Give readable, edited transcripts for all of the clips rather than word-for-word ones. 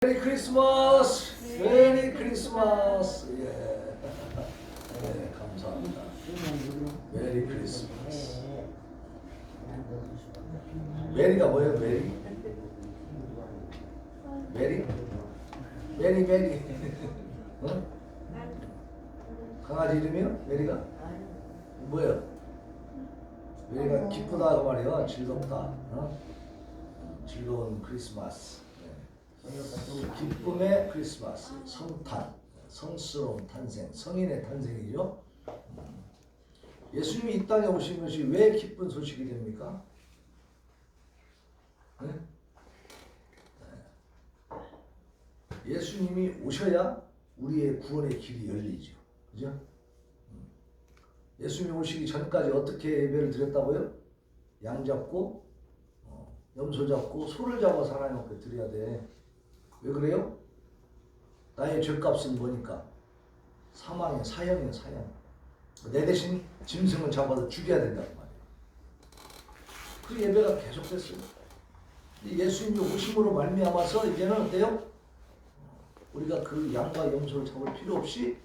메리 크리스마스! 메리 크리스마스! 예. 네, 감사합니다. 메리 크리스마스. 메리가 뭐예요, 메리? 메리? 메리. 어? 강아지 이름이요? 메리가? 뭐예요? 메리가 기쁘다 그 말이에요. 즐겁다. 어? 즐거운 크리스마스. 기쁨의 크리스마스, 성탄, 성스러운 탄생, 성인의 탄생이죠. 예수님이 이 땅에 오신 것이 왜 기쁜 소식이 됩니까? 네? 예수님이 오셔야 우리의 구원의 길이 열리죠. 그죠? 예수님이 오시기 전까지 어떻게 예배를 드렸다고요? 양 잡고, 염소 잡고, 소를 잡아서 하나님 앞에 드려야 돼. 왜 그래요? 나의 죄값은 뭐니까? 사망이야, 사형이야, 사형. 내 대신 짐승을 잡아서 죽여야 된단 말이에요. 그 예배가 계속됐어요. 예수님이 오심으로 말미암아서 이제는 어때요? 우리가 그 양과 염소를 잡을 필요 없이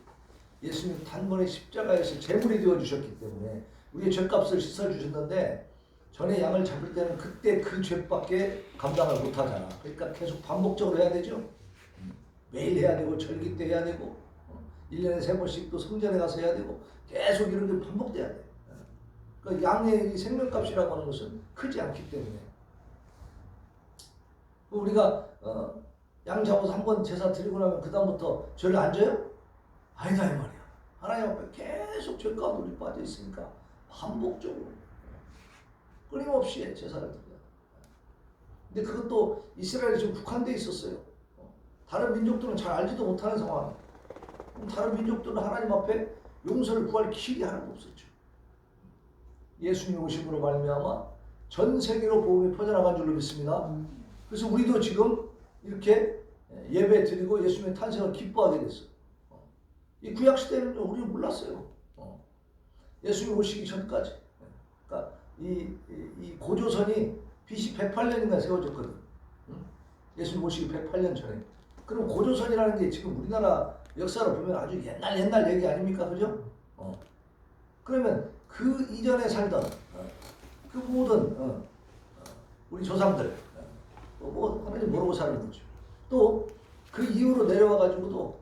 예수님 단번에 십자가에서 제물이 되어 주셨기 때문에 우리의 죄값을 씻어 주셨는데, 전에 양을 잡을 때는 그때 그 죄밖에 감당을 못 하잖아. 그러니까 계속 반복적으로 해야 되죠. 매일 해야 되고, 절기 때 해야 되고, 1년에 3번씩 또 성전에 가서 해야 되고, 계속 이런 게 반복돼야 돼. 그러니까 양의 생명값이라고 하는 것은 크지 않기 때문에. 우리가 양 잡아서 한번 제사 드리고 나면 그 다음부터 죄를 안 져요? 아니다 이 말이야. 하나님 앞에 계속 죄 가운데 우리 빠져 있으니까 반복적으로 끊임없이 제사를 드려요. 근데 그것도 이스라엘이 좀 국한돼 있었어요. 다른 민족들은 잘 알지도 못하는 상황. 다른 민족들은 하나님 앞에 용서를 구할 길이 하나도 없었죠. 예수님이 오심으로 말미암아 전 세계로 복음이 퍼져나간 줄로 믿습니다. 그래서 우리도 지금 이렇게 예배 드리고 예수님의 탄생을 기뻐하게 됐어요. 이 구약 시대는 우리는 몰랐어요. 예수님이 오시기 전까지. 그러니까 이 고조선이 BC 108년인가 세워졌거든. 예수님 오시기 108년 전에. 그럼 고조선이라는 게 지금 우리나라 역사를 보면 아주 옛날 얘기 아닙니까? 그죠? 그러면 그 이전에 살던 그 모든 우리 조상들 뭐 하나님 모르고 사는 거죠. 또 그 이후로 내려와 가지고도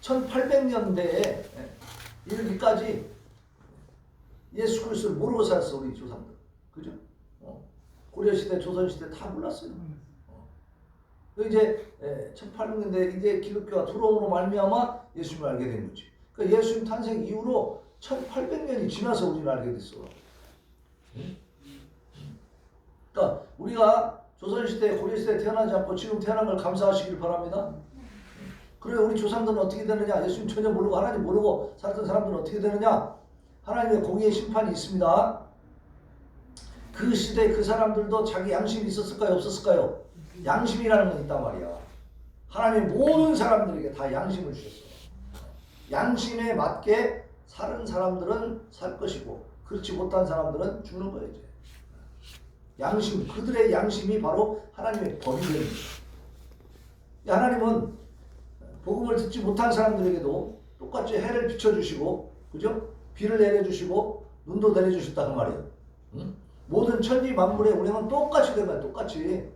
1800년대에 이르기까지 예수 그리스도를 모르고 살았어, 우리 조상들. 그죠? 고려시대, 조선시대 다 몰랐어요. 이제 1800년대 이제 기독교가 들어옴으로 말미암아 예수님을 알게 된 거지. 그러니까 예수님 탄생 이후로 1800년이 지나서 우리를 알게 됐어. 그러니까 우리가 조선시대, 고려시대에 태어나지 않고 지금 태어난 걸 감사하시길 바랍니다. 그래, 우리 조상들은 어떻게 되느냐? 예수님 전혀 모르고 하나님 모르고 살았던 사람들은 어떻게 되느냐? 하나님의 공의의 심판이 있습니다. 그 시대 그 사람들도 자기 양심이 있었을까요? 없었을까요? 양심이라는 건 있단 말이야. 하나님 모든 사람들에게 다 양심을 주셨어. 양심에 맞게 사는 사람들은 살 것이고 그렇지 못한 사람들은 죽는 거예요. 이제. 양심, 그들의 양심이 바로 하나님의 법이 되는 거예요. 하나님은 복음을 듣지 못한 사람들에게도 똑같이 해를 비춰주시고, 그죠? 비를 내려주시고 눈도 내려주셨다는 말이에요. 모든 천지 만물의 운행은 똑같이 되는 거예요. 똑같이.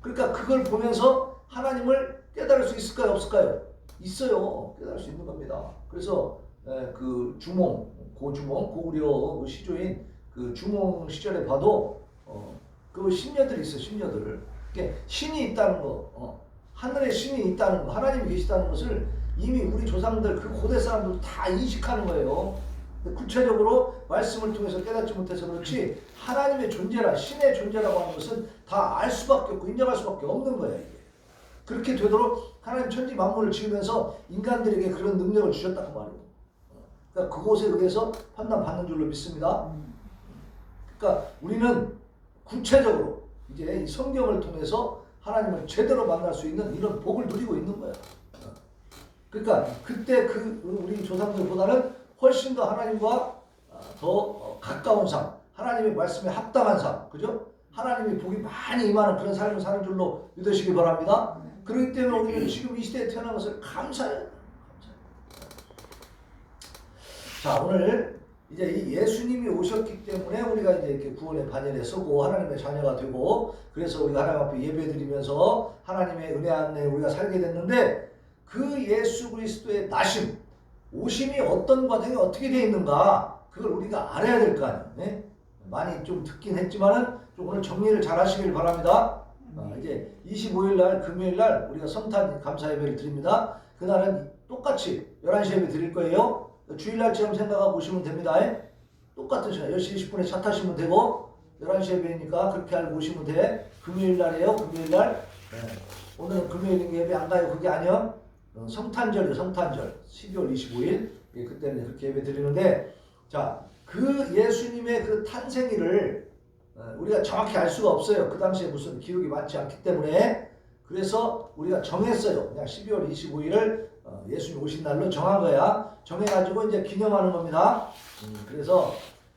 그러니까 그걸 보면서 하나님을 깨달을 수 있을까요? 없을까요? 있어요. 깨달을 수 있는 겁니다. 그래서 그 주몽, 고구려 시조인 그 주몽 시절에 봐도 그 신녀들이 있어요. 신녀들. 그러니까 신이 있다는 거, 하늘에 신이 있다는 거, 하나님이 계시다는 것을 이미 우리 조상들, 그 고대 사람들 다 인식하는 거예요. 구체적으로 말씀을 통해서 깨닫지 못해서 그렇지, 하나님의 존재라, 신의 존재라고 하는 것은 다 알 수밖에 없고 인정할 수밖에 없는 거야, 이게. 그렇게 되도록 하나님 천지 만물을 지으면서 인간들에게 그런 능력을 주셨다고 말이에요. 그러니까 그곳에 의해서 판단받는 줄로 믿습니다. 그러니까 우리는 구체적으로 이제 이 성경을 통해서 하나님을 제대로 만날 수 있는 이런 복을 누리고 있는 거야. 그러니까 그때 우리 조상들보다는 훨씬 더 하나님과 더 가까운 삶, 하나님의 말씀에 합당한 삶, 그죠? 하나님이 복이 많이 임하는 그런 삶을 사는 줄로 믿으시기 바랍니다. 그렇기 때문에 우리는 지금 이 시대에 태어난 것을 감사해요. 자, 오늘 이제 이 예수님이 오셨기 때문에 우리가 이제 이렇게 구원의 반열에 서고 하나님의 자녀가 되고, 그래서 우리가 하나님 앞에 예배드리면서 하나님의 은혜 안에 우리가 살게 됐는데, 그 예수 그리스도의 나심, 오심이 어떤 과정에 어떻게 되어 있는가, 그걸 우리가 알아야 될 거 아니에요. 네? 많이 좀 듣긴 했지만은 좀 오늘 정리를 잘 하시길 바랍니다. 이제 25일 날 금요일 날 우리가 성탄 감사 예배를 드립니다. 그날은 똑같이 11시 예배 드릴 거예요. 주일날처럼 생각하고 오시면 됩니다. 똑같은 시간 10시 20분에 차 타시면 되고 11시 예배니까 그렇게 알고 오시면 돼. 금요일 날이에요. 금요일 날. 네. 오늘은 금요일인 예배 안 가요. 그게 아니야. 성탄절이에요. 성탄절 12월 25일. 예, 그때는 그렇게 예배 드리는데, 자, 그 예수님의 그 탄생일을 우리가 정확히 알 수가 없어요. 그 당시에 무슨 기록이 많지 않기 때문에. 그래서 우리가 정했어요. 그냥 12월 25일을 예수님 오신 날로 정한 거야. 정해가지고 이제 기념하는 겁니다. 그래서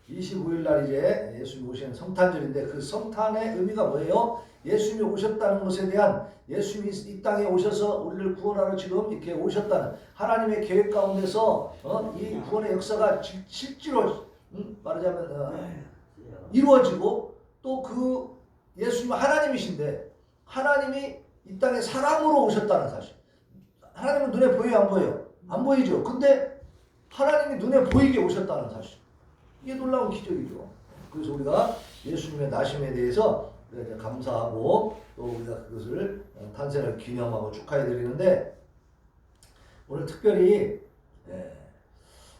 25일 날 이제 예수님 오신 성탄절인데, 그 성탄의 의미가 뭐예요? 예수님이 오셨다는 것에 대한, 예수님이 이 땅에 오셔서 우리를 구원하러 지금 이렇게 오셨다는 하나님의 계획 가운데서 이 구원의 역사가 실제로 말하자면 이루어지고, 또 그 예수님은 하나님이신데 하나님이 이 땅에 사람으로 오셨다는 사실. 하나님은 눈에 보여요, 안 보여요? 안 보이죠. 근데 하나님이 눈에 보이게 오셨다는 사실. 이게 놀라운 기적이죠. 그래서 우리가 예수님의 나심에 대해서 감사하고, 또 우리가 그것을 탄생을 기념하고 축하해 드리는데, 오늘 특별히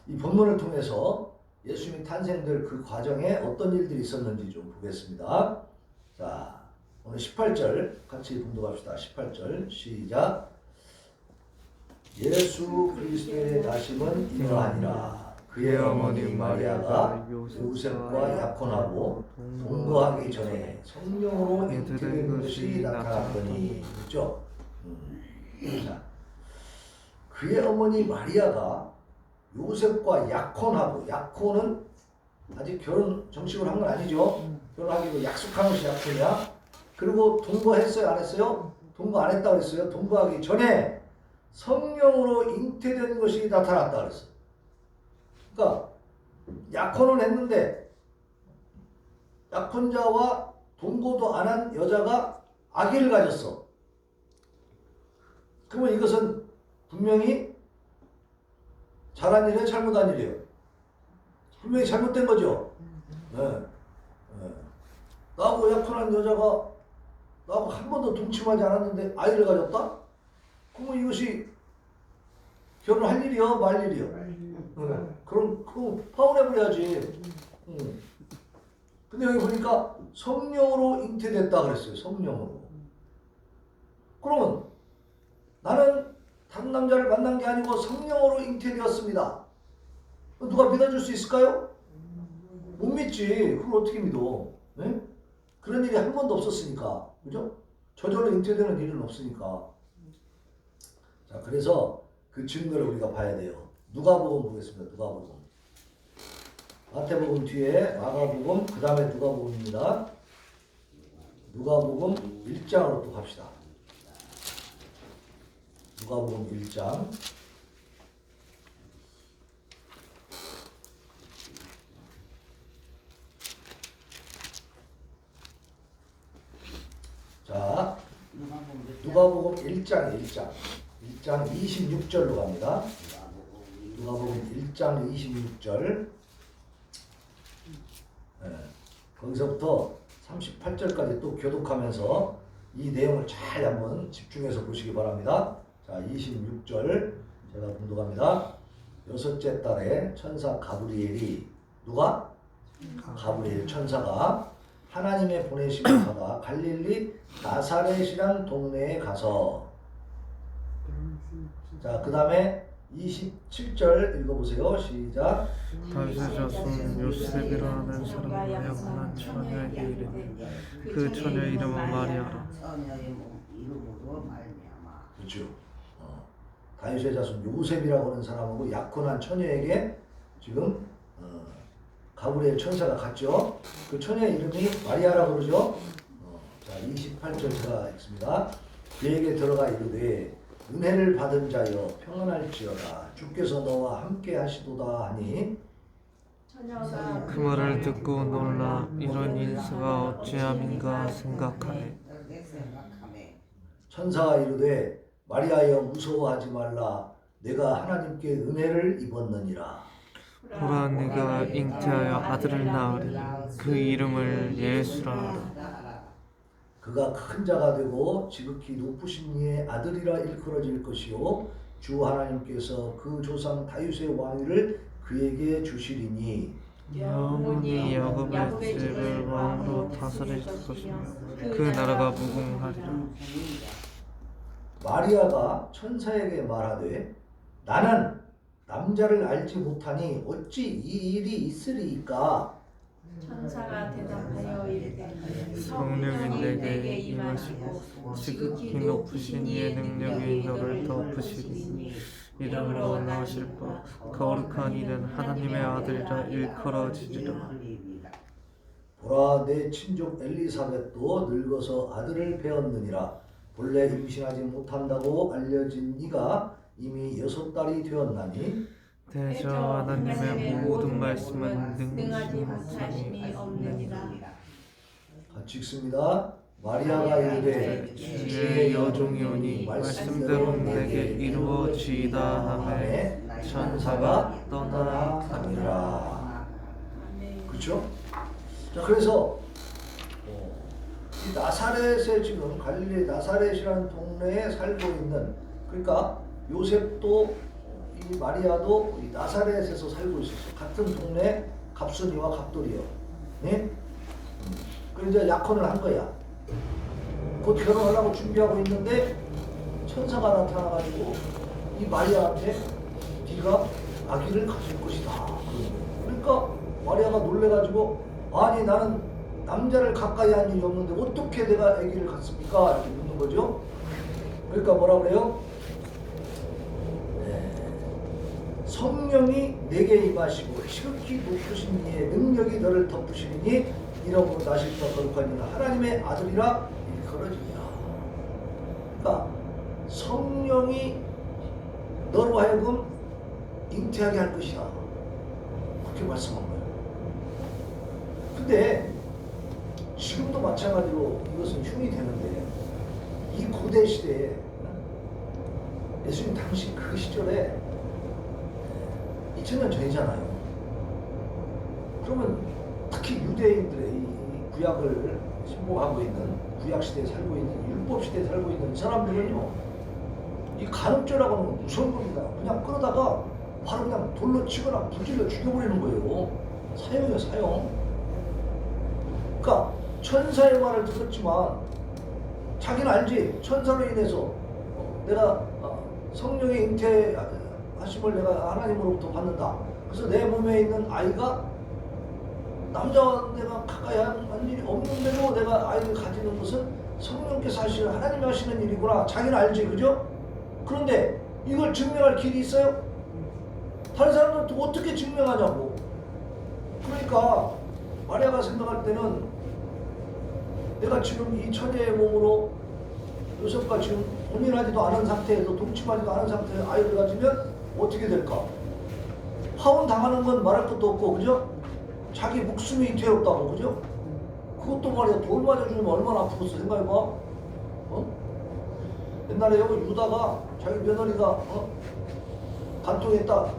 이 본문을 통해서 예수님이 탄생될 그 과정에 어떤 일들이 있었는지 좀 보겠습니다. 자, 오늘 18절 같이 봉독합시다. 18절 시작. 예수 그리스도의 나심은 이러하니라. 그의 어머니 마리아가 요셉과 약혼하고 동거하기 전에 성령으로 잉태된 것이 나타났더니. 그렇죠? 자, 그의 어머니 마리아가 요셉과 약혼하고, 약혼은 아직 결혼 정식으로 한 건 아니죠. 결혼하기로 약속한 것이 약혼이야. 그리고 동거했어요, 안 했어요? 동거 안 했다고 그랬어요. 동거하기 전에 성령으로 잉태된 것이 나타났다 그랬어요. 그러니까 약혼을 했는데 약혼자와 동거도 안 한 여자가 아기를 가졌어. 그러면 이것은 분명히 잘한 일이에요, 잘못한 일이에요? 분명히 잘못된 거죠. 나하고 약혼한 여자가 나하고 한 번도 동침하지 않았는데 아이를 가졌다? 그러면 이것이 결혼할 일이요, 말 일이요? 그럼 파혼해버려야지. 근데 여기 보니까 성령으로 잉태됐다 그랬어요. 성령으로. 그러면 나는 다른 남자를 만난 게 아니고 성령으로 잉태되었습니다. 누가 믿어줄 수 있을까요? 못 믿지. 그걸 어떻게 믿어? 네? 그런 일이 한 번도 없었으니까. 그죠? 저절로 잉태되는 일은 없으니까. 자, 그래서 그 증거를 우리가 봐야 돼요. 누가복음 보겠습니다. 누가복음. 마태복음 뒤에 마가복음, 그 다음에 누가복음입니다. 누가복음 1장으로 또 갑시다. 누가복음 1장. 자, 누가복음 1장 26절로 갑니다. 누가복음 1장 26절. 거기서부터 38절까지 또 교독하면서 이 내용을 잘 한번 집중해서 보시기 바랍니다. 자, 26절 제가 봉독합니다. 여섯째 달에 천사 가브리엘이, 누가? 가브리엘 천사가 하나님의 보내심을 받아 갈릴리 나사렛이란 동네에 가서, 자, 그 다음에 27절 읽어보세요. 시작. 다윗의 자손 요셉이라는 사람과 약혼한 처녀에게 이르되 그 처녀 이름은 마리아라. 그렇죠. 다윗의 자손 요셉이라고 하는 사람하고 약혼한 처녀에게 지금 가브리엘 천사가 갔죠. 그 처녀의 이름이 마리아라고 그러죠. 자, 28절 제가 읽습니다. 그에게 들어가 이르되 은혜를 받은 자여 평안할지어다. 주께서 너와 함께 하시도다 하니 그 말을 듣고 놀라 이런 일수가 어찌함인가 생각하네. 천사가 이르되 마리아여 무서워하지 말라. 내가 하나님께 은혜를 입었느니라. 보라 네가 잉태하여 아들을 낳으리. 그 이름을 예수라 하라. 그가 큰 자가 되고 지극히 높으신 이의 아들이라 일컬어질 것이요 주 하나님께서 그 조상 다윗의 왕위를 그에게 주시리니 영원히 야곱의 집을 왕으로 다스리실 것이며 그 나라가 무궁하리라. 마리아가 천사에게 말하되 나는 남자를 알지 못하니 어찌 이 일이 있으리이까. 천사가 대답하여 이르되 성령이 내게 임하시고 지극히 높으신 이의 능력이 너를 덮으시리니 이름으로 나오실 바 거룩한 이는 하나님의 아들이라 일컬어지리라. 보라 내 친족 엘리사벳도 늙어서 아들을 배었느니라. 본래 임신하지 못한다고 알려진 이가 이미 6달이 되었나니 대저 하나님의 모든 말씀은 능하지 능하심이 못하심이 없느니라. 같이 읽습니다. 마리아가 이르되 주의 여종이오니 말씀대로 내게 이루어지이다 하매 천사가 떠나 가니라. 아멘. 그렇죠? 자, 그래서 이 나사렛에 지금 갈릴리 나사렛이라는 동네에 살고 있는, 그러니까 요셉도 이 마리아도 이 나사렛에서 살고 있었어. 같은 동네 갑순이와 갑돌이요. 네? 그래서 이제 약혼을 한 거야. 곧 결혼하려고 준비하고 있는데 천사가 나타나가지고 이 마리아한테 네가 아기를 가질 것이다. 그러니까 마리아가 놀래가지고 아니 나는 남자를 가까이 한 일이 없는데 어떻게 내가 아기를 갖습니까? 이렇게 묻는 거죠. 그러니까 뭐라 그래요? 성령이 내게 임하시고 지극히 높으신 이의 능력이 너를 덮으시리니 이러므로 나실까 거룩한 이는 하나님의 아들이라 일컬어지니라. 그러니까 성령이 너로 하여금 잉태하게 할 것이다. 그렇게 말씀한 거예요. 근데 지금도 마찬가지로 이것은 흉이 되는데 이 고대 시대에 예수님 당시 그 시절에 2000년 전이잖아요. 그러면 특히 유대인들의 이 구약을 신봉하고 있는 구약 시대에 살고 있는 율법 시대에 살고 있는 이 사람들은요, 이 간음죄라고 하는 건 무서운 겁니다. 그냥 끌어다가 바로 그냥 돌로 치거나 불질러 죽여버리는 거예요. 사형이에요, 사형. 그러니까 천사의 말을 들었지만 자기는 알지. 천사로 인해서 내가 성령의 잉태하심을 내가 하나님으로부터 받는다. 그래서 내 몸에 있는 아이가 남자와 내가 가까이 한 일이 없는데도 내가 아이를 가지는 것은 성령께서 하시는 하나님이 하시는 일이구나. 자기는 알지, 그죠? 그런데 이걸 증명할 길이 있어요? 다른 사람들은 또 어떻게 증명하냐고. 그러니까 마리아가 생각할 때는 내가 지금 이 처녀의 몸으로 요셉과 지금 혼인하지도 않은 상태에서 동침하지도 않은 상태에서 아이를 가지면 어떻게 될까? 파혼 당하는 건 말할 것도 없고, 그죠? 자기 목숨이 괴롭다고, 그죠? 그것도 말이야, 돌 맞아주면 얼마나 아프겠어, 생각해봐. 옛날에 여기 유다가 자기 며느리가 간통에 딱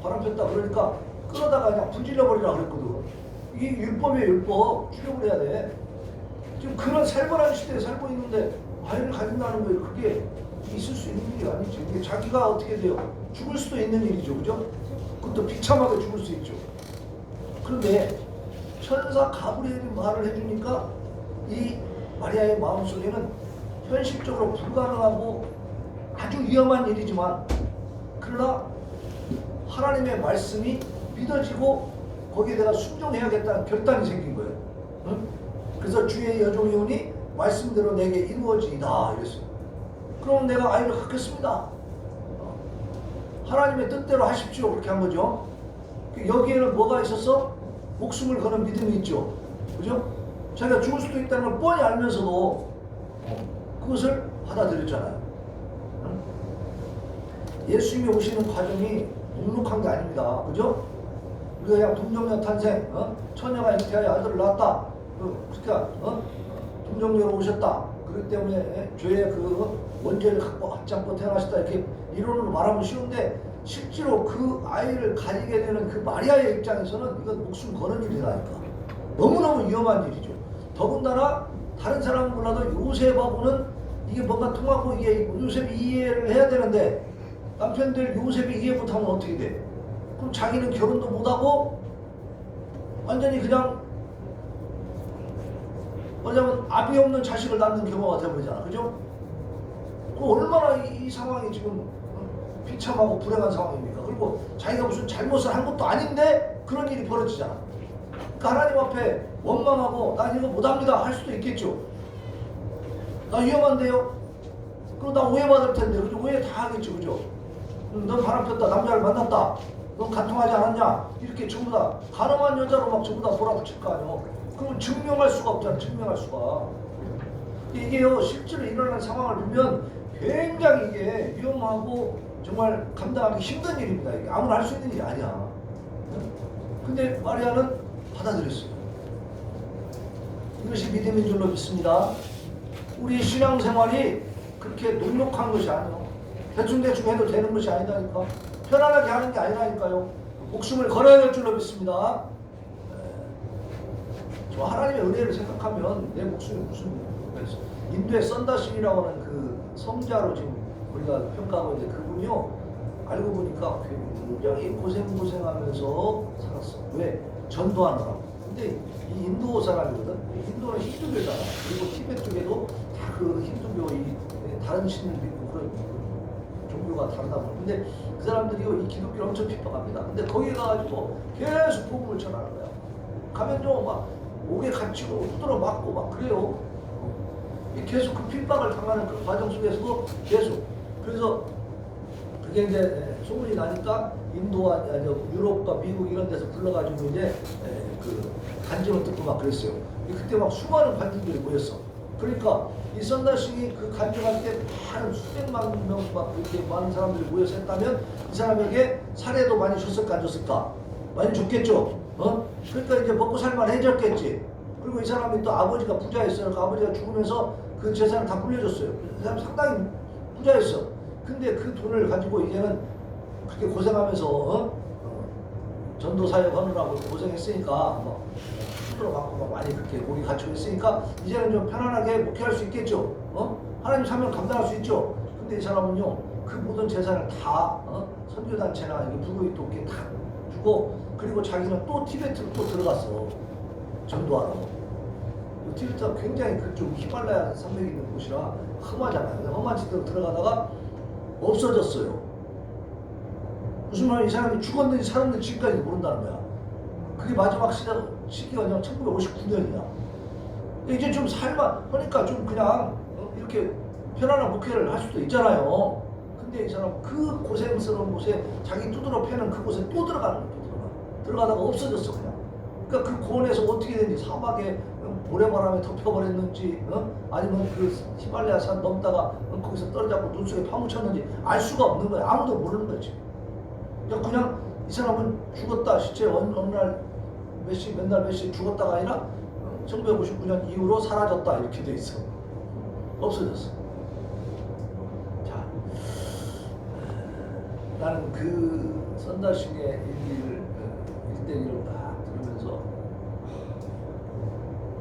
바람 폈다 그러니까 끌어다가 그냥 불질러버리라 그랬거든. 이게 율법이에요, 율법. 죽여버려야 돼. 지금 그런 살벌한 시대에 살고 있는데 아이를 가진다는 거예요. 그게 있을 수 있는 일이 아니지. 이게 자기가 어떻게 돼요? 죽을 수도 있는 일이죠, 그죠? 그것도 비참하게 죽을 수 있죠. 그런데 천사 가브리엘이 말을 해주니까 이 마리아의 마음속에는 현실적으로 불가능하고 아주 위험한 일이지만, 그러나 하나님의 말씀이 믿어지고 거기에 내가 순종해야겠다는 결단이 생긴 거예요. 응? 그래서 주의 여종이 오니 말씀대로 내게 이루어지이다 이랬어요. 그럼 내가 아이를 갖겠습니다. 하나님의 뜻대로 하십시오. 그렇게 한 거죠. 여기에는 뭐가 있었어? 목숨을 거는 믿음이 있죠. 그죠? 자기가 죽을 수도 있다는 걸 뻔히 알면서도 그것을 받아들였잖아요. 예수님이 오시는 과정이 묵묵한 게 아닙니다. 그죠? 우리가 그냥 동정녀 탄생, 처녀가 잉태하여 아들을 낳았다. 그러니까 동정녀로 오셨다. 그렇기 때문에 죄의 그 원죄를 갖지 않고 태어나셨다. 이렇게 이론으로 말하면 쉬운데 실제로 그 아이를 가지게 되는 그 마리아의 입장에서는 이건 목숨 거는 일이라니까. 너무너무 위험한 일이죠. 더군다나 다른 사람은 몰라도 요셉하고는 이게 뭔가 통하고 이게 요셉이 이해를 해야 되는데 남편들 요셉이 이해 못하면 어떻게 돼? 그럼 자기는 결혼도 못하고 완전히 그냥 뭐냐면 아비 없는 자식을 낳는 경우가 되어버리잖아. 그죠? 그럼 얼마나 이 상황이 지금 비참하고 불행한 상황입니까? 그리고 자기가 무슨 잘못을 한 것도 아닌데 그런 일이 벌어지잖아. 그러니까 하나님 앞에 원망하고 난 이거 못합니다 할 수도 있겠죠. 나 위험한데요? 그럼 나 오해받을 텐데. 그죠? 오해 다 하겠죠. 그죠? 넌 바람 폈다. 남자를 만났다. 넌 간통하지 않았냐? 이렇게 전부 다 가늠한 여자로 막 전부 다 몰아붙일 거 아니에요. 그러면 증명할 수가 없잖아. 증명할 수가. 이게요 실제로 일어나는 상황을 보면 굉장히 이게 위험하고 정말 감당하기 힘든 일입니다. 이게 아무나 할 수 있는 일이 아니야. 근데 마리아는 받아들였어요. 이것이 믿음인 줄로 믿습니다. 우리 신앙생활이 그렇게 녹록한 것이 아니에요. 대충대충 해도 되는 것이 아니다니까. 편안하게 하는 게 아니라니까요. 목숨을 걸어야 될 줄로 믿습니다. 저 하나님의 은혜를 생각하면 내 목숨이 무슨 인도의 썬다신이라고 하는 그 성자로 지금 우리가 평가하고 있는데 그분이요 알고 보니까 굉장히 고생하면서 살았어. 왜? 전도하느라고. 근데 이 인도 사람이거든. 인도는 힌두교잖아. 그리고 티베트 쪽에도 다 그 힌두교 다른 신을 믿고 그런 종교가 다르다 보니. 근데 그 사람들이 이 기독교를 엄청 핍박합니다. 근데 거기에 가가지고 계속 복음을 전하는 거야. 가면요 막 목에 갇히고 후드러 맞고 막 그래요. 계속 그 핍박을 당하는 그 과정 속에서도 계속. 그래서 그게 이제 소문이 나니까 인도와 유럽과 미국 이런 데서 불러가지고 이제 그 간증을 듣고 막 그랬어요. 그때 막 수많은 관중들이 모였어. 그러니까 이 썬다싱이 그 간증할 때 한 수백만 명 막 이렇게 많은 사람들이 모여서 했다면 이 사람에게 사례도 많이 줬을까 안 줬을까? 많이 줬겠죠. 그러니까 이제 먹고 살만해졌겠지. 그리고 이 사람이 또 아버지가 부자였어요. 그 아버지가 죽으면서 그 재산을 다 물려줬어요. 이 사람 상당히 부자였어. 근데 그 돈을 가지고 이제는 그렇게 고생하면서 전도 사역 하느라고 고생했으니까 뭐 힘들어 갖고 막 많이 그렇게 고기 갖추고 있으니까 이제는 좀 편안하게 목회할 수 있겠죠. 하나님 사명 감당할 수 있죠. 근데 이 사람은요 그 모든 재산을 다 선교단체나 불교의 도끼에 다 주고 그리고 자기는 또 티베트로 또 들어갔어. 전도하러. 티베트가 굉장히 그쪽 히말라야 산맥이 있는 곳이라 험하잖아요. 험한 지대로 들어가다가 없어졌어요. 무슨 말이야? 이 사람이 죽었는지 살았는지 지금까지 모른다는 거야. 그게 마지막 시기가 그냥 1959년이야. 이제 좀 살만 하니까 좀 그냥 이렇게 편안한 목회를 할 수도 있잖아요. 근데 이 사람 그 고생스러운 곳에 자기 두드러 패는 그곳에 또 들어가는 거야. 들어가다가 없어졌어 그냥. 그러니까 그 고원에서 어떻게 된지 사막에 모래바람에 덮여버렸는지 아니면 그 히말라야 산 넘다가 거기서 떨어져서 눈 속에 파묻혔는지 알 수가 없는 거야. 아무도 모르는 거지. 그냥 이 사람은 죽었다 실제 어느 날 맨날 몇 시 죽었다가 아니라 1959년 이후로 사라졌다 이렇게 돼 있어. 없어졌어. 자, 나는 그 썬다싱의 일대기를 딱 들으면서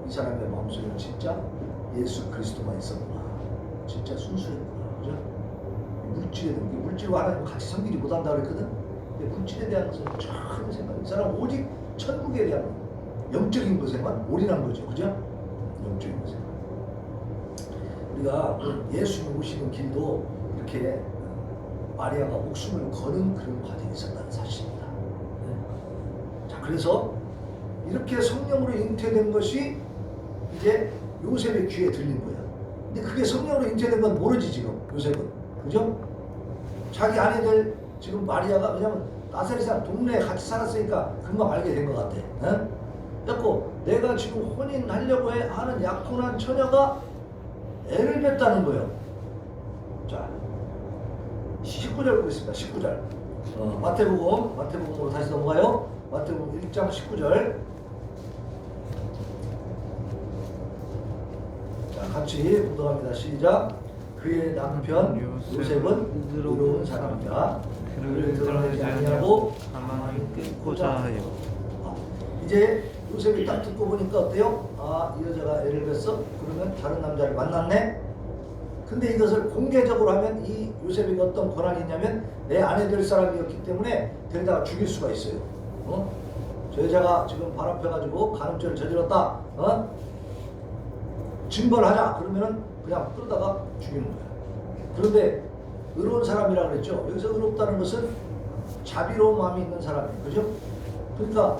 이 사람의 마음속에는 진짜 예수 그리스도가 있었구나. 진짜 순수했구나. 그죠? 물질과 하나님 같이 섬기지 못한다 그랬거든. 근데 물질에 대한 것은 전혀 생각. 이 사람 오직 천국에 대한 영적인 것에만 올인한 거죠. 그죠? 영적인 것에. 우리가 예수님 오시는 길도 이렇게 마리아가 목숨을 거는 그런 과정이 있었다는 사실입니다. 자, 그래서 이렇게 성령으로 잉태된 것이 이제 요셉의 귀에 들린 거야. 근데 그게 성령으로 잉태된 건 모르지 지금 요셉은. 그죠? 자기 아내들 지금 마리아가 왜냐면 나사렛 사람 동네에 같이 살았으니까 금방 알게 된 것 같아. 그래갖고 내가 지금 혼인하려고 하는 약혼한 처녀가 애를 뱄다는 거예요. 자, 19절 보겠습니다. 19절. 마태복음으로 다시 넘어가요. 마태복음 1장 19절. 자, 같이 묵상합니다. 시작. 그의 남편 요셉은 의로운 사람이라 그를 드러내지 아니하고 가만히 끊고자 하여. 이제 요셉이 딱 듣고 보니까 어때요? 아, 이 여자가 애를 뱄어? 그러면 다른 남자를 만났네? 근데 이것을 공개적으로 하면 이 요셉에게 어떤 권한이 있냐면 내 아내 될 사람이었기 때문에 데려다가 죽일 수가 있어요. 저 여자가 지금 바람펴가지고 간음죄를 저질렀다. 징벌하자. 그러면은 그냥 끌다가 죽이는 거야. 그런데 의로운 사람이라고 그랬죠. 여기서 의롭다는 것은 자비로운 마음이 있는 사람이에요. 그죠? 그러니까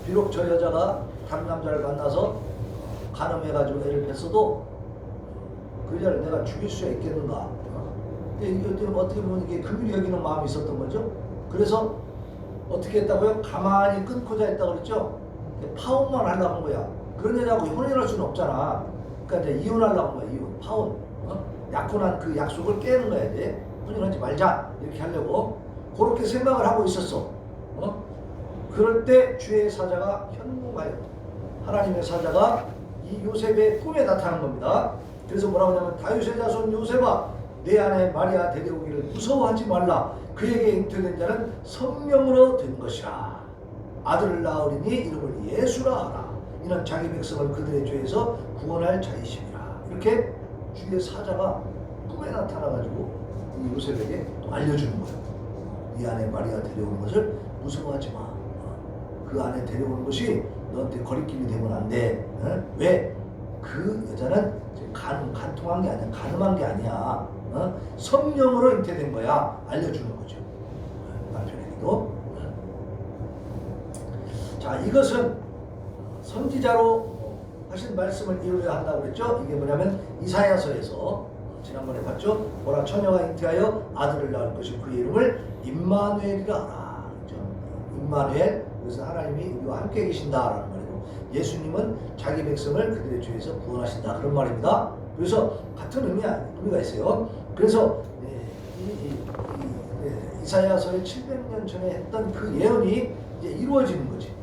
비록 저 여자가 다른 남자를 만나서 간음해가지고 애를 뱄어도 그 여자를 내가 죽일 수가 있겠는가? 이게 어떻게 보면 이게 긍휼히 여기는 마음이 있었던 거죠. 그래서 어떻게 했다고요? 가만히 끊고자 했다고 그랬죠. 파혼만 하려고 한 거야. 그런 여자하고 혼인할 수는 없잖아. 그러니까 이제 이혼하려고 한 거야. 이혼, 파혼. 약혼한 그 약속을 깨는 거야. 이제 혼인하지 말자 이렇게 하려고 그렇게 생각을 하고 있었어. 그럴 때 주의 사자가 현무하여 하나님의 사자가 이 요셉의 꿈에 나타난 겁니다. 그래서 뭐라고 하냐면 다윗의 자손 요셉아 내 아내 마리아 데려오기를 무서워하지 말라. 그에게 잉태된 자는 성령으로 된 것이라. 아들을 낳으리니 이름을 예수라 하라. 이는 자기 백성을 그들의 죄에서 구원할 자이심이라. 이렇게 주의 사자가 꿈에 나타나가지고 이 요셉에게 또 알려주는 거예요. 네 아내 마리아 데려오는 것을 무서워하지 마. 그 안에 데려오는 것이 너한테 거리낌이 되면 안 돼. 왜? 그 여자는 간통한 게 아니야. 간음한 게 아니야. 성령으로 잉태된 거야. 알려주는 거죠. 남편에게도. 자, 이것은 선지자로 하신 말씀을 이루어야 한다고 그랬죠. 이게 뭐냐면 이사야서에서 지난번에 봤죠. 보라 처녀가 잉태하여 아들을 낳을 것이 그의 이름을 임마누엘이라 하라. 그렇죠? 임마누엘. 그래서 하나님이 우리와 함께 계신다라는 말이고 예수님은 자기 백성을 그들의 죄에서 구원하신다 그런 말입니다. 그래서 같은 의미가 있어요. 그래서 이사야서의 700년 전에 했던 그 예언이 이제 이루어지는 거지.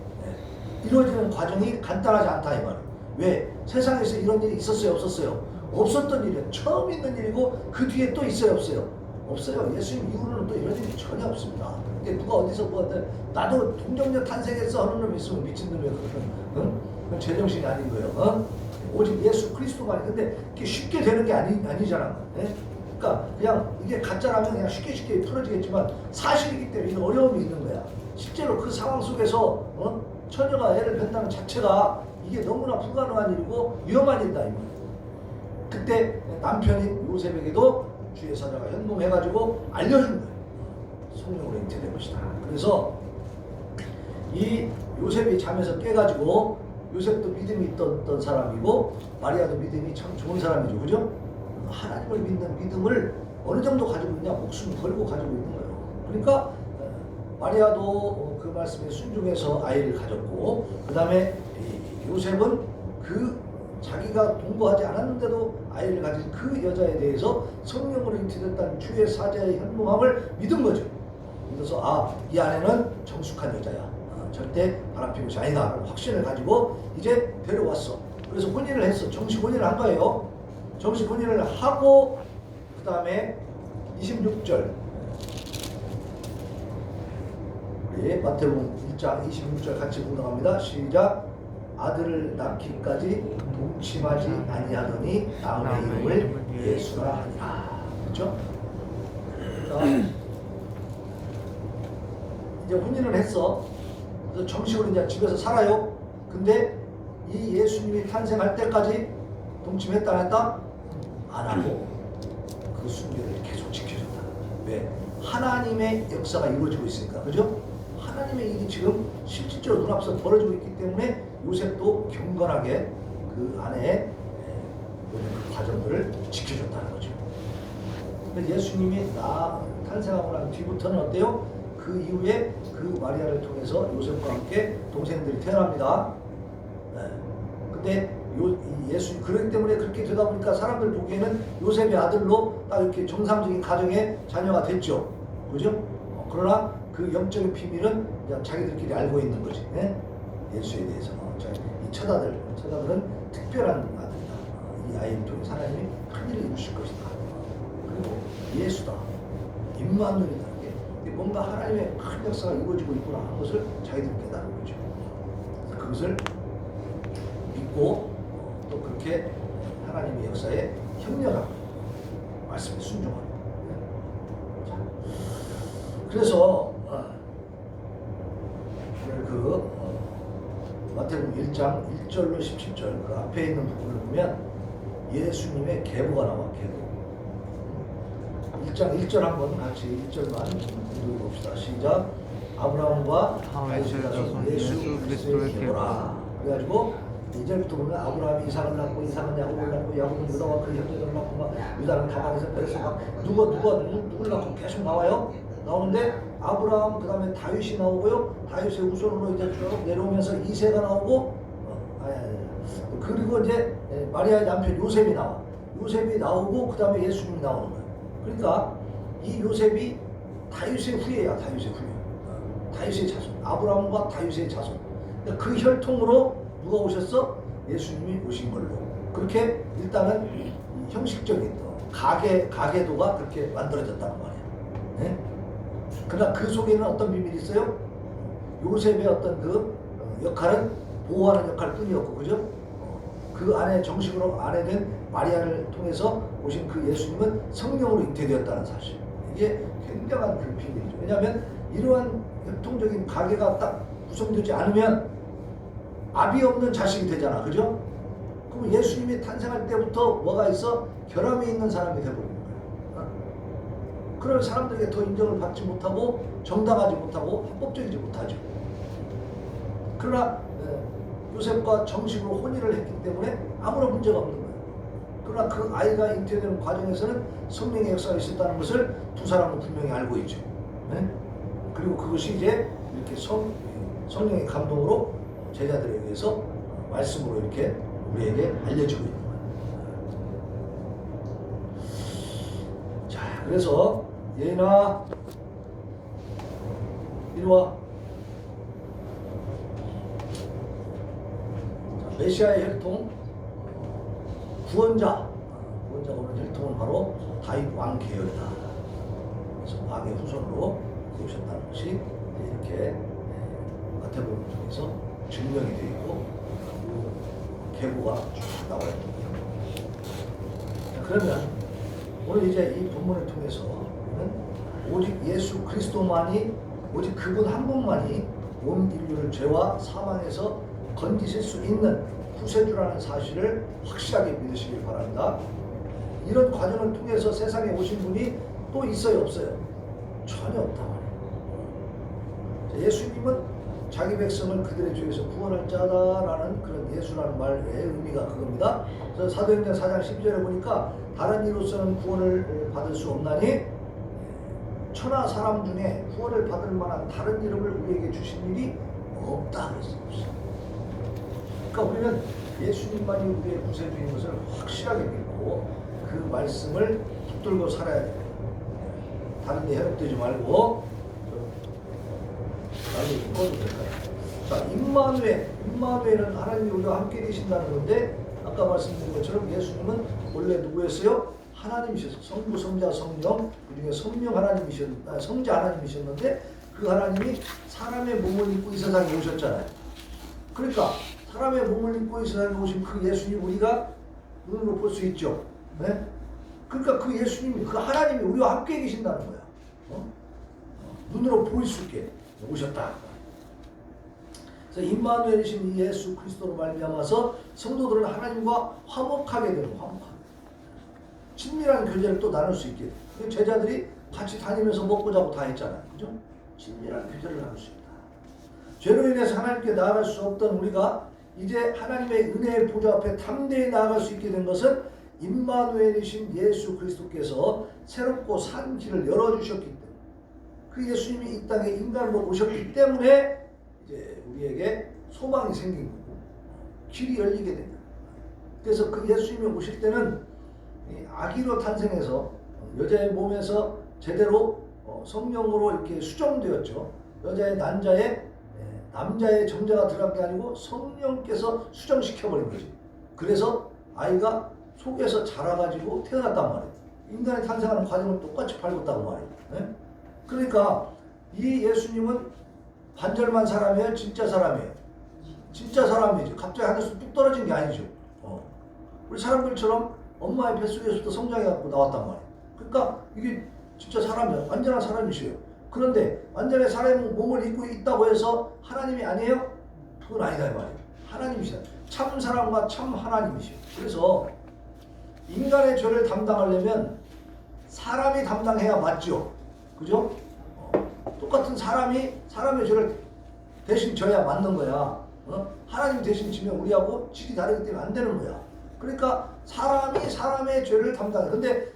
이루어지는 과정이 간단하지 않다 이 말이에요. 왜? 세상에서 이런 일이 있었어요? 없었어요? 없었던 일이에요. 처음 있는 일이고 그 뒤에 또 있어요? 없어요? 없어요. 예수님 이후로는 또 이런 일이 전혀 없습니다. 누가 어디서 뭐한테 나도 동정녀 탄생했어 하는 놈이 있으면 미친 놈이야. 그건 제정신이 아닌 거예요. 오직 예수 그리스도만이. 근데 이게 쉽게 되는 게 아니잖아. 그러니까 그냥 이게 가짜라면 그냥 쉽게 풀어지겠지만 사실이기 때문에 이런 어려움이 있는 거야. 실제로 그 상황 속에서 처녀가 애를 낳는다는 자체가 이게 너무나 불가능한 일이고 위험한 일이다. 그때 남편인 요셉에게도 주의 사자가 현몽해가지고 알려준 거예요. 성령으로 잉태된 것이다. 그래서 이 요셉이 잠에서 깨가지고 요셉도 믿음이 있던 사람이고 마리아도 믿음이 참 좋은 사람이죠. 그죠? 하나님을 믿는 믿음을 어느 정도 가지고 있냐? 목숨 걸고 가지고 있는 거예요. 그러니까 마리아도 그 말씀에 순종해서 아이를 가졌고 그 다음에 요셉은 그 자기가 동거하지 않았는데도 아이를 가진 그 여자에 대해서 성령으로 잉태됐다는 주의 사자의 현몽함을 믿은 거죠. 그래서 이 아내는 정숙한 여자야. 절대 바람핀 것이 아니다 라는 확신을 가지고 이제 데려왔어. 그래서 혼인을 했어. 정식 혼인을 한 거예요. 정식 혼인을 하고 그 다음에 26절 우리 마태복음 1장 26절 같이 공독합니다. 시작. 아들을 낳기까지 동침하지 아니하더니 낳은 이름을 예수라 하니라. 그렇죠? 그러니까 이제 혼인을 했어. 그래서 정식으로 이제 집에서 살아요. 근데 이 예수님이 탄생할 때까지 동침했다 안 했다? 안 하고 그 순결을 계속 지켜줬다. 왜? 하나님의 역사가 이루어지고 있으니까. 그죠? 하나님의 일이 지금 실질적으로 눈앞에서 벌어지고 있기 때문에 요셉도 경건하게 그 안에 그 과정들을 지켜줬다는 거죠. 예수님이 탄생하고 난 뒤부터는 어때요? 그 그 이후에 그 마리아를 통해서 요셉과 함께 동생들이 태어납니다. 네. 근데 예수 그렇기 때문에 그렇게 되다 보니까 사람들 보기에는 요셉의 아들로 딱 이렇게 정상적인 가정의 자녀가 됐죠. 그죠? 그러나 그 영적인 비밀은 그냥 자기들끼리 알고 있는 거지. 네? 예수에 대해서. 이 처자들은 특별한 아들이다. 이 아이를 통해 하나님이 큰 일을 이루실 것이다. 그리고 예수다. 임마누엘이다. 뭔가 하나님의 큰 역사가 이루어지고 있구나 하는 것을 자기들이 깨달은 거죠. 그것을 믿고 또 그렇게 하나님의 역사에 협력하고 말씀에 순종하고. 그래서 마태복음 1장 1절로 17절 그 앞에 있는 부분을 보면 예수님의 계보가 나와. 계보. 1장 1절 한번 같이 1절만 읽어봅시다. 시작. 아브라함과 다윗의 자손 예수 그리스도의 계보라. 그래가지고 2절부터 보면 아브라함이 이삭을 낳고 이삭은 야곱을 낳고 야곱은 유다와 그 형제들을 낳고 막 유다는 가방에서 뺏어 막 누굴 낳고 계속 나와요. 나오는데 아브라함 그 다음에 다윗이 나오고요. 다윗의 후손으로 이제 쭉 내려오면서 이세가 나오고 그리고 이제 마리아의 남편 요셉이 나와. 요셉이 나오고 그 다음에 예수님이 나오는 거예요. 그러니까 이 요셉이 다윗의 후예야. 다윗의 후예. 다윗의 자손. 아브라함과 다윗의 자손. 그러니까 그 혈통으로 누가 오셨어? 예수님이 오신 걸로. 그렇게 일단은 형식적인 가계도가 그렇게 만들어졌다는 말이야. 네? 그러나 그 속에는 어떤 비밀이 있어요? 요셉의 어떤 그 역할은 보호하는 역할 뿐이었고, 그죠? 그 안에 정식으로 안에 된 마리아를 통해서 오신 그 예수님은 성령으로 잉태되었다는 사실. 이게 굉장한 그 비밀이죠. 왜냐하면 이러한 혈통적인 가계가 딱 구성되지 않으면 아비 없는 자식이 되잖아. 그죠? 그럼 예수님이 탄생할 때부터 뭐가 있어? 결함이 있는 사람이 되어버리는 거야. 그러면 사람들에게 더 인정을 받지 못하고 정당하지 못하고 합법적이지 못하죠. 그러나 요셉과 정식으로 혼인을 했기 때문에 아무런 문제가 없는 거예요. 그러나 그 아이가 잉태되는 과정에서는 성령의 역사가 있었다는 것을 두 사람은 분명히 알고 있죠. 네? 그리고 그것이 이제 이렇게 성령의 감동으로 제자들에 의해서 말씀으로 이렇게 우리에게 알려지고 있는 거예요. 자, 그래서 예인아 이리 와. 자, 메시아의 혈통 구원자가 오는 혈통은 바로 다윗 왕 계열이다. 그래서 왕의 후손으로 오셨다는 것이 이렇게 마태복음을 통해서 증명이 되어 있고 그 계보가 쭉 나와 있는 거예요. 그러면 오늘 이제 이 본문을 통해서 오직 예수 그리스도만이 오직 그분 한 분만이 온 인류를 죄와 사망에서 건지실 수 있는 구세주라는 사실을 확실하게 믿으시길 바랍니다. 이런 과정을 통해서 세상에 오신 분이 또 있어요, 없어요? 전혀 없단 말이에요. 예수님은 자기 백성을 그들의 죄에서 구원할 자다라는 그런 예수라는 말의 의미가 그겁니다. 그래서 사도행전 4장 12절에 보니까 다른 이로서는 구원을 받을 수 없나니 천하 사람 중에 구원을 받을 만한 다른 이름을 우리에게 주신 일이 없다 그랬어요. 그러니까 우리는 예수님만이 우리의 구세주인 것을 확실하게 믿고 그 말씀을 붙들고 살아야 돼요. 다른 데 해롭되지 말고 나중에 좀 꺼도 될까요? 자, 임마누엘은 하나님이 우리와 함께 계신다는 건데 아까 말씀드린 것처럼 예수님은 원래 누구였어요? 하나님이셨어요. 성부, 성자, 성령 그 중에 성령 성자 하나님이셨는데 그 하나님이 사람의 몸을 입고 이 세상에 오셨잖아요. 그러니까 사람의 몸을 입고 이 세상에 오신 그 예수님 우리가 눈으로 볼 수 있죠. 네? 그러니까 그 예수님이 그 하나님이 우리와 함께 계신다는 거야. 눈으로 보일 수 있게 오셨다. 그래서 임마누엘이신 이 예수 그리스도로 말미암아서 성도들은 하나님과 화목하게 되는 화목하게. 친밀한 교제를 또 나눌 수 있게. 제자들이 같이 다니면서 먹고 자고 다 했잖아요. 그죠? 친밀한 교제를 나눌 수 있다. 죄로 인해서 하나님께 나아갈 수 없던 우리가 이제 하나님의 은혜의 보좌 앞에 담대히 나아갈 수 있게 된 것은 임마누엘이신 예수 그리스도께서 새롭고 산 길을 열어주셨기 때문에 그 예수님이 이 땅에 인간으로 오셨기 때문에 이제 우리에게 소망이 생긴 거고 길이 열리게 됩니다. 그래서 그 예수님이 오실 때는 아기로 탄생해서 여자의 몸에서 제대로 성령으로 이렇게 수정되었죠. 여자의 남자의 정자가 들어간 게 아니고 성령께서 수정시켜버린 거지. 그래서 아이가 속에서 자라가지고 태어났단 말이에요. 인간이 탄생하는 과정을 똑같이 밟았다고 말이에요. 네? 그러니까 이 예수님은 반절만 사람이에요? 진짜 사람이에요? 진짜 사람이죠. 갑자기 하늘에서 뚝 떨어진 게 아니죠. 우리 사람들처럼 엄마의 뱃속에서부터 성장해갖고 나왔단 말이에요. 그러니까 이게 진짜 사람이에요. 완전한 사람이시에요. 그런데 완전히 사람의 몸을 입고 있다고 해서 하나님이 아니에요? 그건 아니다 이 말이에요. 하나님이시다. 참 사람과 참 하나님이시에요. 그래서 인간의 죄를 담당하려면 사람이 담당해야 맞죠. 그죠? 똑같은 사람이 사람의 죄를 대신 져야 맞는 거야. 하나님 대신 지면 우리하고 질이 다르기 때문에 안 되는 거야. 그러니까 사람이 사람의 죄를 담당해. 근데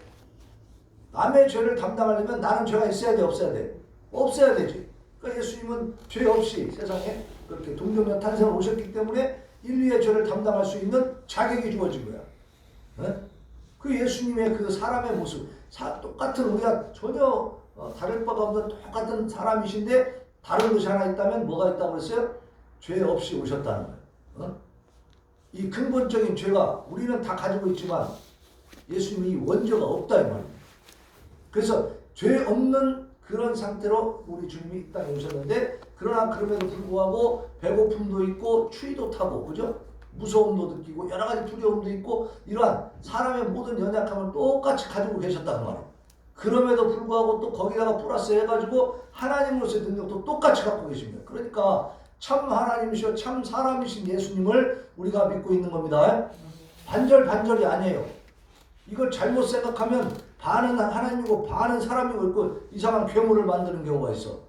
남의 죄를 담당하려면 나는 죄가 있어야 돼, 없어야 돼? 없어야 되지. 그러니까 예수님은 죄 없이 세상에 그렇게 동정녀 탄생을 오셨기 때문에 인류의 죄를 담당할 수 있는 자격이 주어진 거야. 그 예수님의 그 사람의 모습, 똑같은 우리가 전혀 다를 바가 없는 똑같은 사람이신데 다른 것이 하나 있다면 뭐가 있다고 그랬어요? 죄 없이 오셨다는 거예요. 이 근본적인 죄가 우리는 다 가지고 있지만 예수님이 원죄가 없다 이 말이에요. 그래서 죄 없는 그런 상태로 우리 주님이 이 땅에 오셨는데 그러나 그럼에도 불구하고 배고픔도 있고 추위도 타고 그죠? 무서움도 느끼고 여러 가지 두려움도 있고 이러한 사람의 모든 연약함을 똑같이 가지고 계셨다는 말이에요. 그럼에도 불구하고 또 거기다가 플러스 해가지고 하나님으로서의 능력도 똑같이 갖고 계십니다. 그러니까 참 하나님이시오 참 사람이신 예수님을 우리가 믿고 있는 겁니다. 반절이 아니에요. 이걸 잘못 생각하면 반은 하나님이고 반은 사람이고 있고 이상한 괴물을 만드는 경우가 있어.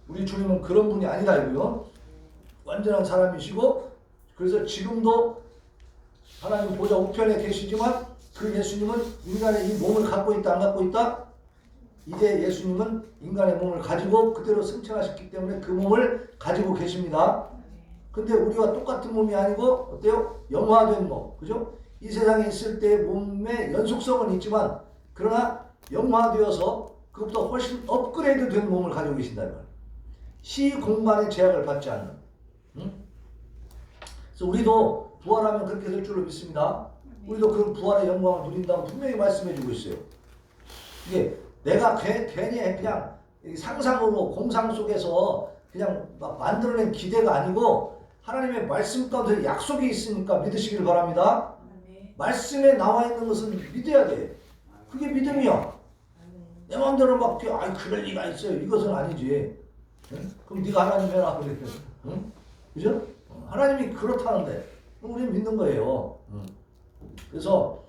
우리 주님은 그런 분이 아니다 이거요. 완전한 사람이시고 그래서 지금도 하나님 보좌 우편에 계시지만 그 예수님은 인간의 이 몸을 갖고 있다 안 갖고 있다? 이제 예수님은 인간의 몸을 가지고 그대로 승천하셨기 때문에 그 몸을 가지고 계십니다. 근데 우리와 똑같은 몸이 아니고 어때요? 영화된 몸. 그죠? 이 세상에 있을 때 몸의 연속성은 있지만 그러나 영화되어서 그것보다 훨씬 업그레이드 된 몸을 가지고 계신다는 거예요. 시공간의 제약을 받지 않는. 그래서 우리도 부활하면 그렇게 될 줄로 믿습니다. 우리도 그런 부활의 영광을 누린다고 분명히 말씀해주고 있어요. 이게 내가 괜히 그냥 상상으로 공상 속에서 그냥 막 만들어낸 기대가 아니고 하나님의 말씀 가운데 약속이 있으니까 믿으시길 바랍니다. 말씀에 나와 있는 것은 믿어야 돼. 그게 믿음이야. 내 마음대로 막 그럴 리가 있어요. 이것은 아니지. 응? 그럼 네가 하나님 해라 그래. 응? 그죠? 하나님이 그렇다는데 우리는 믿는 거예요. 그래서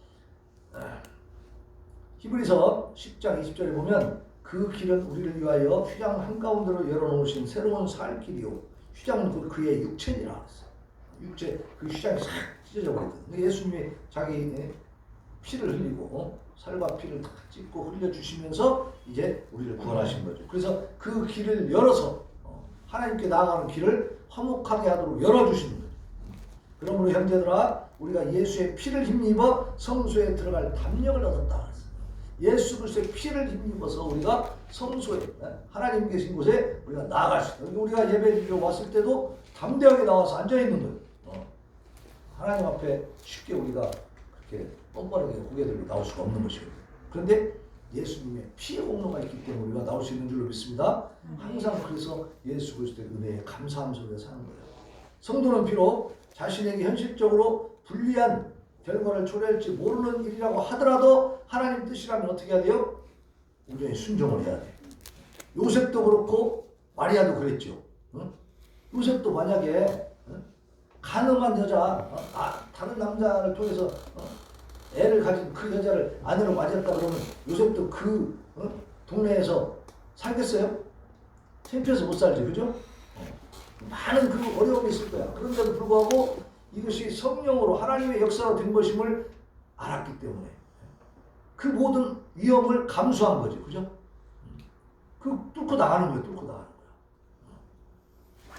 히브리서 10장 20절에 보면 그 길은 우리를 위하여 휘장 한가운데로 열어놓으신 새로운 살 길이요. 휘장은 그의 육체니라 그랬어요. 육체 그 휘장이 싹 찢어져 버리거든요. 예수님이 자기 피를 흘리고 살과 피를 다 찢고 흘려주시면서 이제 우리를 구원하신 거죠. 그래서 그 길을 열어서 하나님께 나아가는 길을 화목하게 하도록 열어주시는 거죠. 그러므로 형제들아 우리가 예수의 피를 힘입어 성소에 들어갈 담력을 얻었다 그랬어요. 예수 그리스도의 피를 힘입어서 우리가 성소에 하나님 계신 곳에 우리가 나아갈 수 있다. 우리가 예배드리러 왔을 때도 담대하게 나와서 앉아있는 거예요. 하나님 앞에 쉽게 우리가 그렇게 뻔뻔하게 고개 들고 나올 수가 없는 것이거든요. 그런데 예수님의 피의 공로가 있기 때문에 우리가 나올 수 있는 줄로 믿습니다. 항상 그래서 예수 그리스도의 은혜에 감사함 속에 사는 거예요. 성도는 비록 자신에게 현실적으로 불리한 결과를 초래할지 모르는 일이라고 하더라도 하나님 뜻이라면 어떻게 해야 돼요? 온전히 순종을 해야 돼. 요셉도 그렇고 마리아도 그랬죠. 요셉도 만약에 가늠한 여자, 다른 남자를 통해서 애를 가진 그 여자를 아내로 맞았다 그러면 요셉도 그 동네에서 살겠어요? 창피해서 못 살지, 그죠? 많은 그 어려움이 있을 거야. 그런데도 불구하고 이것이 성령으로 하나님의 역사로 된 것임을 알았기 때문에 그 모든 위험을 감수한 거죠, 그죠? 그 뚫고 나가는 거예요. 뚫고 나가는 거야.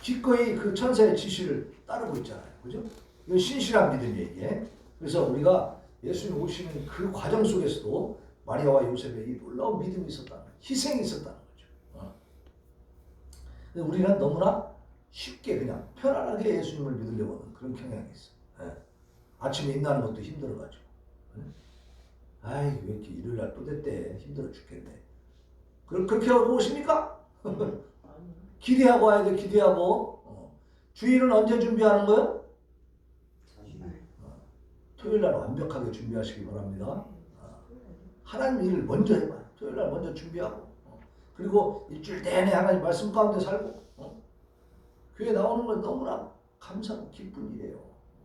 기꺼이 그 천사의 지시를 따르고 있잖아요. 그죠? 이건 신실한 믿음이에요. 이게. 그래서 우리가 예수님 오시는 그 과정 속에서도 마리아와 요셉의 이 놀라운 믿음이 있었다는 거예요. 희생이 있었다는 거죠. 근데 우리는 너무나 쉽게 그냥 편안하게 예수님을 믿으려고 하는 그런 경향이 있어요. 예. 아침에 일어나는 것도 힘들어가지고. 아이 왜 이렇게 일요일날 또 됐대. 힘들어 죽겠네. 그렇게 하고 오십니까? 기대하고 와야 돼. 기대하고. 주일은 언제 준비하는 거요? 토요일날 완벽하게 준비하시기 바랍니다. 하나님 일을 먼저 해봐요. 토요일날 먼저 준비하고. 그리고 일주일 내내 하나님 말씀 가운데 살고. 교회 나오는 건 너무나 감사하고 기쁜 일이에요.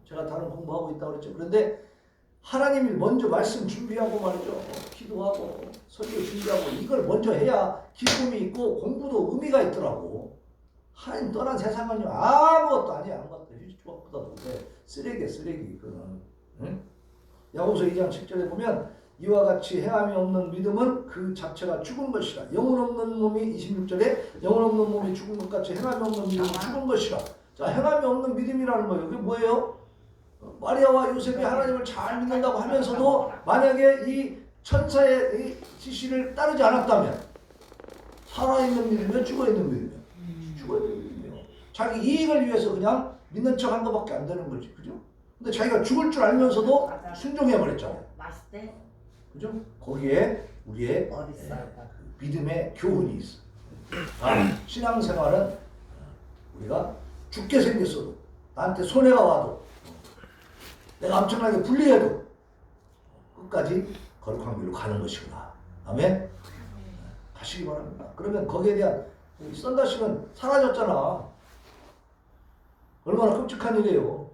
제가 다른 공부하고 있다고 그랬죠. 그런데 하나님이 먼저 말씀 준비하고 말이죠. 기도하고 설교 준비하고 이걸 먼저 해야 기쁨이 있고 공부도 의미가 있더라고. 하나님 떠난 세상은요 아무것도 아니야. 아무것도 휴지조각보다 못해. 쓰레기야 쓰레기. 그거는. 응? 야고보서 2장 7절에 보면 이와 같이 행함이 없는 믿음은 그 자체가 죽은 것이라. 영혼 없는 몸이 26절에 영혼 없는 몸이 죽은 것 같이 행함이 없는 믿음은 죽은 것이라. 자, 행함이 없는 믿음이라는 거예요. 그게 뭐예요? 마리아와 요셉이 하나님을 잘 믿는다고 하면서도 만약에 이 천사의 이 지시를 따르지 않았다면 살아있는 믿음이면 죽어있는 믿음이면 죽어있는 믿음이요. 자기 이익을 위해서 그냥 믿는 척 한 것밖에 안 되는 거지. 그죠? 근데 자기가 죽을 줄 알면서도 순종해버렸잖아요. 맛있대. 그죠? 거기에 우리의 믿음의 교훈이 있어. 신앙생활은 우리가 죽게 생겼어도 나한테 손해가 와도 내가 엄청나게 불리해도 끝까지 거룩한 길로 가는 것이구나. 아멘? 가시기 바랍니다. 그러면 거기에 대한 썬다식은 사라졌잖아. 얼마나 끔찍한 일이에요.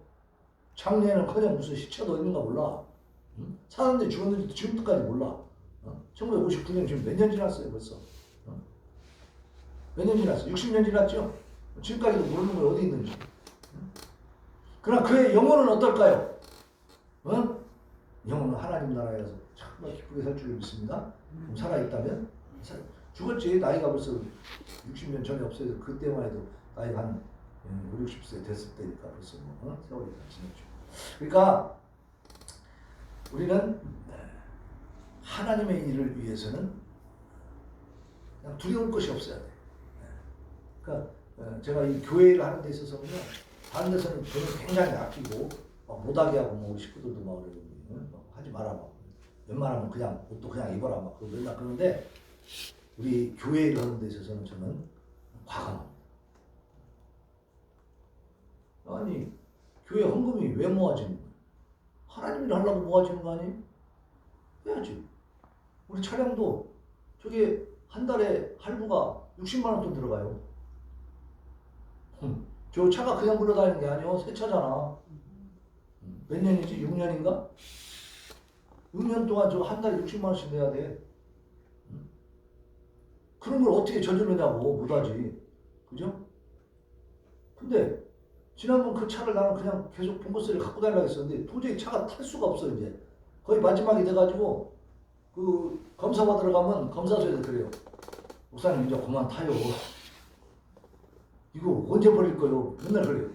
장례는커녕 무슨 시체도 있는가 몰라. 사람들이 죽었는지 지금까지 몰라. 1959년 지금 몇 년 지났어요 벌써. 몇 년 지났어요? 60년 지났죠? 지금까지도 모르는 걸 어디 있는지. 그러나 그의 영혼은 어떨까요? 영혼은 하나님 나라에서 정말 기쁘게 살 줄 믿습니다. 살아있다면 죽었지. 나이가 벌써 60년 전에 없어져서 그때만 해도 나이가 한 5, 60세 됐을 때니까 벌써 세월이 다 지났죠. 그러니까 우리는 하나님의 일을 위해서는 그냥 두려울 것이 없어야 돼. 그러니까 제가 이 교회 일을 하는 데 있어서는요, 다른 데서는 저는 굉장히 아끼고 못하게 하고 우리 식구들도 막 그러고 하지 마라 막 웬만하면 그냥 옷도 그냥 입어라 막 그러고 맨날 그러는데 우리 교회 일을 하는 데 있어서는 저는 과감합니다. 아니 교회 헌금이 왜 모아지는 거야? 하나님 일 하려고 모아지는 거 아니에요? 해야지. 우리 차량도 저게 한 달에 할부가 60만 원 돈 들어가요. 저 차가 그냥 굴러다니는 게 아니에요. 새 차잖아. 몇 년이지? 6년인가? 6년 동안 저 한 달에 60만 원씩 내야 돼. 그런 걸 어떻게 저지르냐고. 못하지. 그죠? 근데 지난번 그 차를 나는 그냥 계속 봉고세를 갖고 다니려고 했었는데 도저히 차가 탈 수가 없어. 이제 거의 마지막이 돼가지고 그 검사 받으러 가면 검사소에서 그래요. 목사님 이제 그만 타요. 이거 언제 버릴 거요? 맨날 그래요.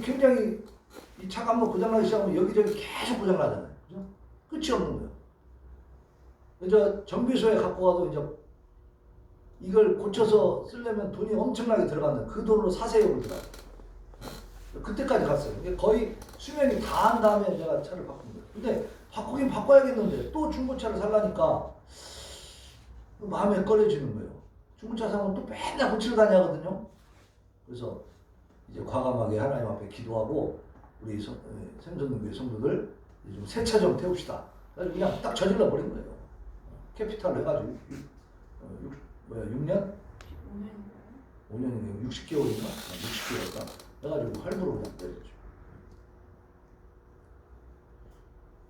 굉장히 이 차가 한번 고장나기 시작하면 여기저기 계속 고장나잖아요. 그죠? 끝이 없는 거예요. 이제 정비소에 갖고 가도 이제 이걸 고쳐서 쓰려면 돈이 엄청나게 들어간다. 그 돈으로 사세요를 들어가요. 그때까지 갔어요. 거의 수명이 다 한 다음에 제가 차를 바꾼 거예요. 근데 바꾸긴 바꿔야겠는데 또 중고차를 살라니까 마음에 꺼려지는 거예요. 중고차 사면 또 맨날 고치러 다녀거든요. 그래서 이제 과감하게 하나님 앞에 기도하고 우리 생존교회 성도들 좀 새 차 좀 태웁시다. 그래서 그냥 딱 저질러 버린 거예요. 캐피탈 해가지고 6년? 5년이네요. 60개월인가? 60개월인가? 해가지고 할부로 그냥 때렸죠.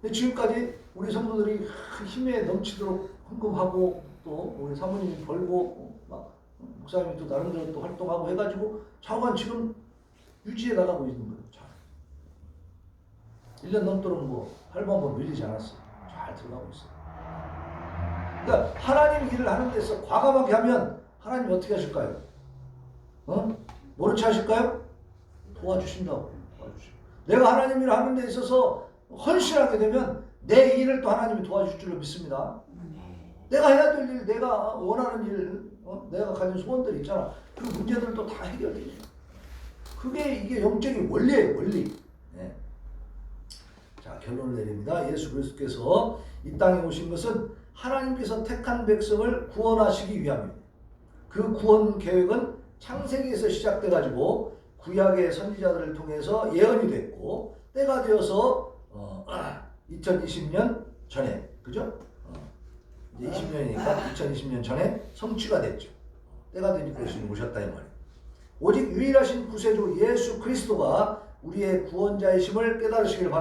근데 지금까지 우리 성도들이 힘에 넘치도록 헌금하고 또 우리 사모님이 벌고 막 목사님이 또 나름대로 또 활동하고 해가지고 좌우간 지금 유지해 나가고 있는 거예요. 잘. 1년 넘도록 뭐 할부 한번 밀리지 않았어요. 잘 들어가고 있어요. 그러니까 하나님 일을 하는 데서 과감하게 하면 하나님 어떻게 하실까요? 모른 체 하실까요? 도와주신다고. 내가 하나님 일을 하는 데 있어서 헌신하게 되면 내 일을 또 하나님이 도와줄 줄로 믿습니다. 내가 해야 될 일, 내가 원하는 일, 내가 가진 소원들 있잖아. 그 문제들도 다 해결되죠. 그게 이게 영적인 원리예요, 원리. 네. 자, 결론을 내립니다. 예수 그리스도께서 이 땅에 오신 것은 하나님께서 택한 백성을 구원하시기 위함입니다. 그 구원 계획은 창세기에서 시작돼가지고 구약의 선지자들을 통해서 예언이 됐고 때가 되어서 2020년 전에, 그죠? 이제 20년이니까 2020년 전에 성취가 됐죠. 때가 되니까 예수님 오셨다 이 말이에요. 오직 유일하신 구세주 예수 그리스도가 우리의 구원자이심을 깨달으시길 바랍니다.